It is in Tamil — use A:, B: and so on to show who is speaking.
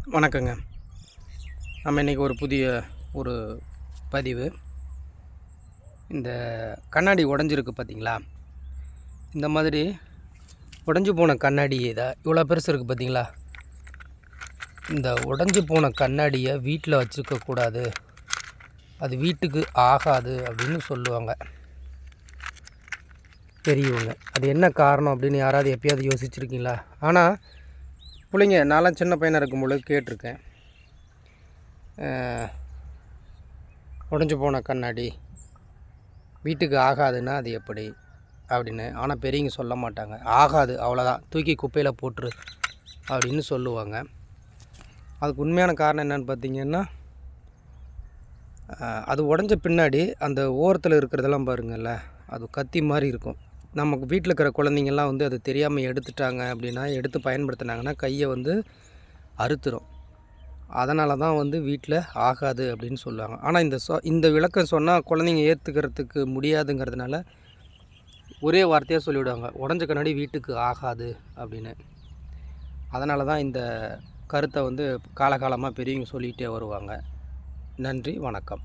A: வணக்கங்க. நம்ம இன்றைக்கி ஒரு புதிய ஒரு பதிவு. இந்த கண்ணாடி உடஞ்சிருக்கு பார்த்தீங்களா? இந்த மாதிரி உடஞ்சி போன கண்ணாடி இவ்வளோ பெருசு இருக்குது பார்த்தீங்களா? இந்த உடஞ்சி போன கண்ணாடியை வீட்டில் வச்சுருக்கக்கூடாது, அது வீட்டுக்கு ஆகாது அப்படின்னு சொல்லுவாங்க பெரியவங்க. அது என்ன காரணம் அப்படின்னு யாராவது எப்பயாவது யோசிச்சுருக்கீங்களா? ஆனால் பிள்ளைங்க, நான்லாம் சின்ன பையனாக இருக்கும்பொழுது கேட்டிருக்கேன். உடஞ்சி போன கண்ணாடி வீட்டுக்கு ஆகாதுன்னா அது எப்படி அப்படின்னு. ஆனால் பெரியவங்க சொல்ல மாட்டாங்க. ஆகாது, அவ்வளோதான், தூக்கி குப்பையில் போட்டுரு அப்படின்னு சொல்லுவாங்க. அதுக்கு உண்மையான காரணம் என்னென்னு பார்த்தீங்கன்னா, அது உடஞ்ச பின்னாடி அந்த ஓரத்தில் இருக்கிறதெல்லாம் பாருங்கள்ல, அது கத்தி மாதிரி இருக்கும். நமக்கு வீட்டில் இருக்கிற குழந்தைங்கள்லாம் வந்து அது தெரியாமல் எடுத்துட்டாங்க அப்படின்னா, எடுத்து பயன்படுத்தினாங்கன்னா கையை வந்து அறுத்துரும். அதனால தான் வந்து வீட்டில் ஆகாது அப்படின்னு சொல்லுவாங்க. ஆனால் இந்த விளக்கம் சொன்னால் குழந்தைங்க ஏற்றுக்கிறதுக்கு முடியாதுங்கிறதுனால ஒரே வார்த்தையாக சொல்லிவிடுவாங்க, உடஞ்ச கண்ணாடி வீட்டுக்கு ஆகாது அப்படின்னு. அதனால தான் இந்த கருத்தை வந்து காலகாலமாக பெரியவங்க சொல்லிகிட்டே வருவாங்க. நன்றி, வணக்கம்.